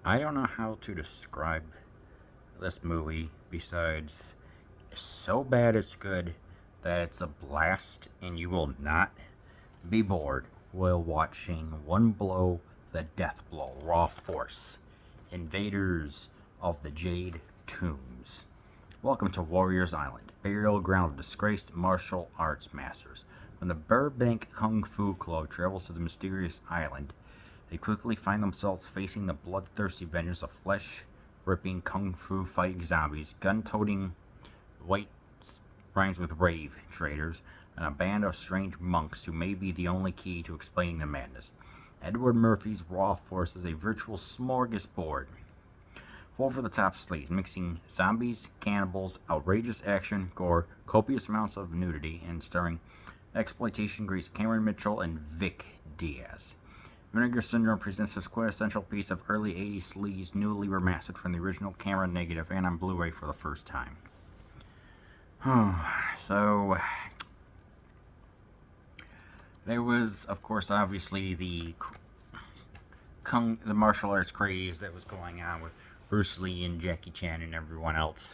I don't know how to describe this movie besides it's so bad it's good that it's a blast and you will not be bored while watching One Blow the Death Blow Raw Force Invaders of the Jade Tombs. Welcome to Warriors Island, burial ground of disgraced martial arts masters. When the Burbank Kung Fu Club travels to the mysterious island, they quickly find themselves facing the bloodthirsty vengeance of flesh-ripping kung fu fighting zombies, gun-toting white rhymes with rave traders, and a band of strange monks who may be the only key to explaining the madness. Edward Murphy's Raw Force is a virtual smorgasbord, full for the top sleeves, mixing zombies, cannibals, outrageous action, gore, copious amounts of nudity, and starring exploitation grease Cameron Mitchell and Vic Diaz. Vinegar Syndrome presents this quintessential piece of early 80s sleaze newly remastered from the original camera negative and on Blu-ray for the first time. So, there was, of course, obviously the martial arts craze that was going on with Bruce Lee and Jackie Chan and everyone else.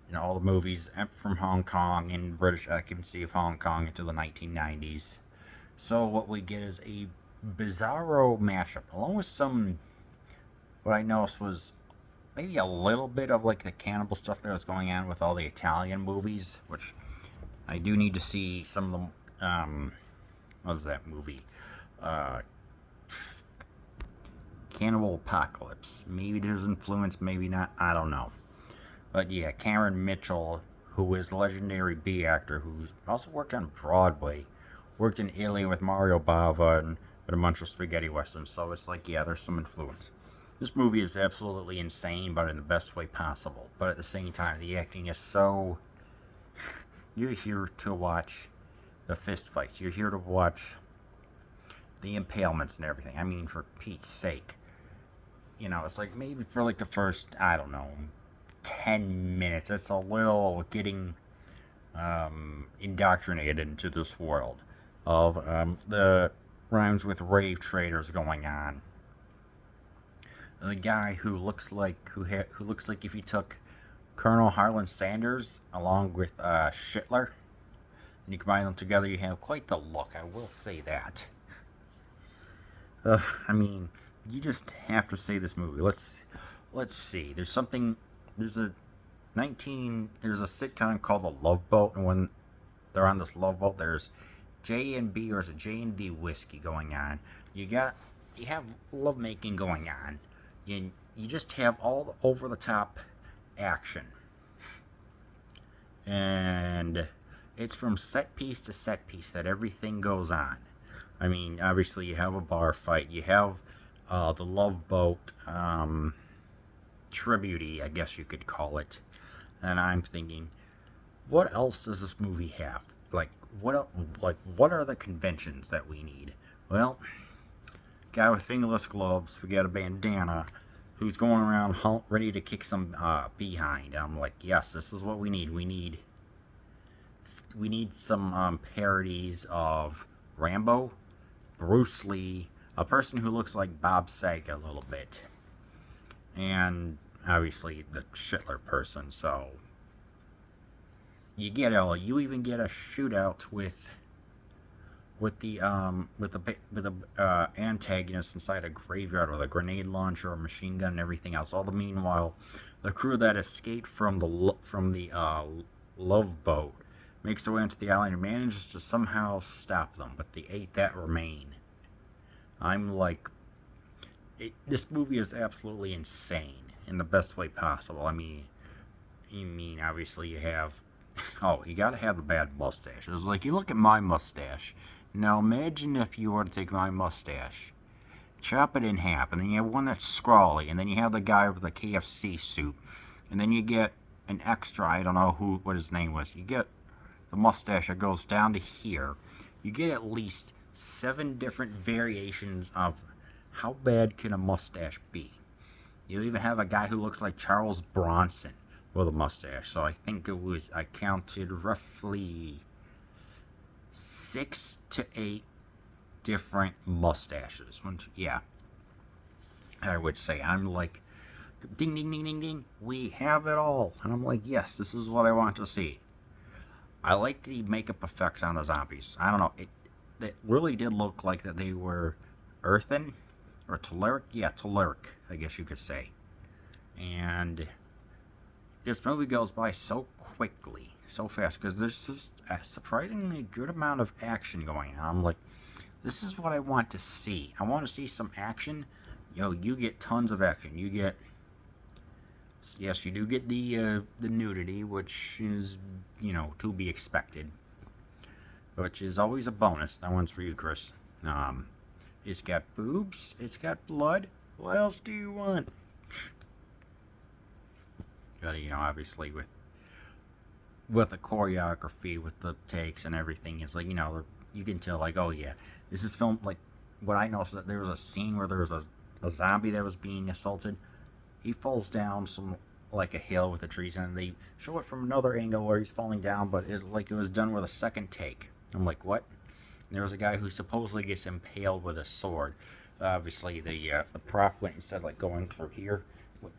You know, all the movies from Hong Kong and British occupancy of Hong Kong into the 1990s. So what we get is a bizarro mashup, along with some, what I noticed was maybe a little bit of like the cannibal stuff that was going on with all the Italian movies, which I do need to see some of them. What was that movie? Cannibal Apocalypse. Maybe there's influence, maybe not, I don't know. But yeah, Cameron Mitchell, who is a legendary B actor who's also worked on Broadway, worked in Italy with Mario Bava and a bunch of spaghetti westerns, so it's like, yeah, there's some influence. This movie is absolutely insane, but in the best way possible. But at the same time, the acting is so... You're here to watch the fist fights. You're here to watch the impalements and everything. I mean, for Pete's sake. You know, it's like maybe for like the first, I don't know, 10 minutes, it's a little getting indoctrinated into this world of the rhymes with rave traders going on. The guy who looks like if you took Colonel Harlan Sanders along with Schittler and you combine them together, you have quite the look. I will say that. I mean, you just have to say this movie. Let's see. There's a sitcom called The Love Boat, and when they're on this love boat, there's J&B or is it J&D whiskey going on. You have lovemaking going on. You just have all the over the top action. And it's from set piece to set piece that everything goes on. I mean, obviously you have a bar fight, you have the Love Boat tribute, I guess you could call it. And I'm thinking, what else does this movie have? What are the conventions that we need? Well, guy with fingerless gloves, we got a bandana, who's going around ready to kick some behind. I'm like, yes, this is what we need. We need some parodies of Rambo, Bruce Lee, a person who looks like Bob Saget a little bit, and obviously the Schittler person. So you even get a shootout with the antagonist inside a graveyard with a grenade launcher, a machine gun, and everything else. All the meanwhile, the crew that escaped from the Love Boat makes their way into the island and manages to somehow stop them, but the 8 that remain. I'm like, this movie is absolutely insane in the best way possible. I mean, obviously you have, you gotta have the bad mustache. It's like, you look at my mustache. Now imagine if you were to take my mustache, chop it in half, and then you have one that's scrawly, and then you have the guy with the KFC suit, and then you get an extra, I don't know what his name was, you get the mustache that goes down to here. You get at least 7 different variations of how bad can a mustache be. You even have a guy who looks like Charles Bronson with a mustache. So I think I counted roughly 6 to 8 different mustaches. Yeah. I would say. I'm like, ding, ding, ding, ding, ding, we have it all. And I'm like, yes, this is what I want to see. I like the makeup effects on the zombies. I don't know, it really did look like that they were earthen, or telluric. Yeah, telluric, I guess you could say. And this movie goes by so quickly, so fast, because there's just a surprisingly good amount of action going on. I'm like, this is what I want to see. I want to see some action. You get tons of action. You get, yes, you do get the nudity, which is, to be expected, which is always a bonus. That one's for you, Chris. Um, it's got boobs. It's got blood. What else do you want? But obviously with the choreography, with the takes and everything, it's like you can tell like, oh yeah, this is filmed like. What I noticed that there was a scene where there was a zombie that was being assaulted. He falls down some like a hill with the trees, and they show it from another angle where he's falling down, but it's like it was done with a second take. I'm like, what? And there was a guy who supposedly gets impaled with a sword. Obviously, the prop went instead like going through here,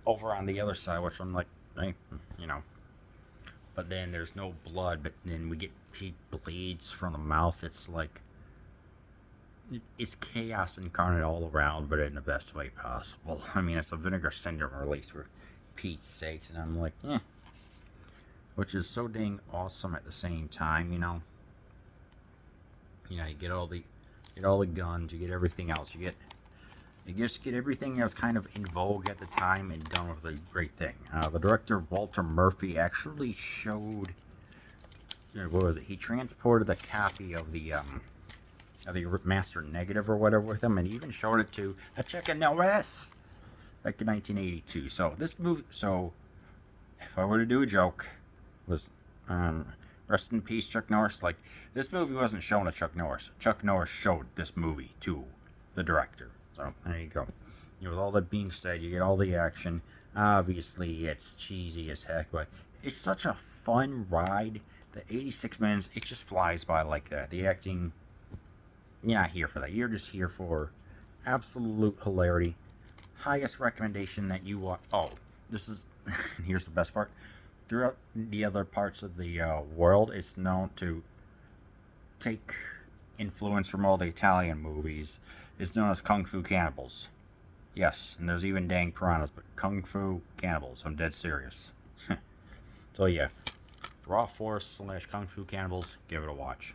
over on the other side, which I'm like, hey, you know. But then there's no blood, but then he bleeds from the mouth. It's like it's chaos incarnate all around, but in the best way possible. I mean, it's a Vinegar Syndrome release for Pete's sakes, and I'm like, which is so dang awesome at the same time, you get all the guns, you get everything else, you just get everything that was kind of in vogue at the time and done with a great thing. The director Walter Murphy actually showed, what was it? He transported a copy of the master negative or whatever with him, and he even showed it to a Chuck Norris back in 1982. So this movie, if I were to do a joke, was rest in peace, Chuck Norris. Like, this movie wasn't shown to Chuck Norris. Chuck Norris showed this movie to the director. So there you go. With all that being said, you get all the action. Obviously, it's cheesy as heck, but it's such a fun ride. The 86 minutes, it just flies by like that. The acting, you're not here for that. You're just here for absolute hilarity. Highest recommendation that you want. Oh, this is, here's the best part. Throughout the other parts of the world, it's known to take influence from all the Italian movies. It's known as Kung Fu Cannibals. Yes, and there's even dang piranhas, but Kung Fu Cannibals. I'm dead serious. So yeah, Raw Force / Kung Fu Cannibals, give it a watch.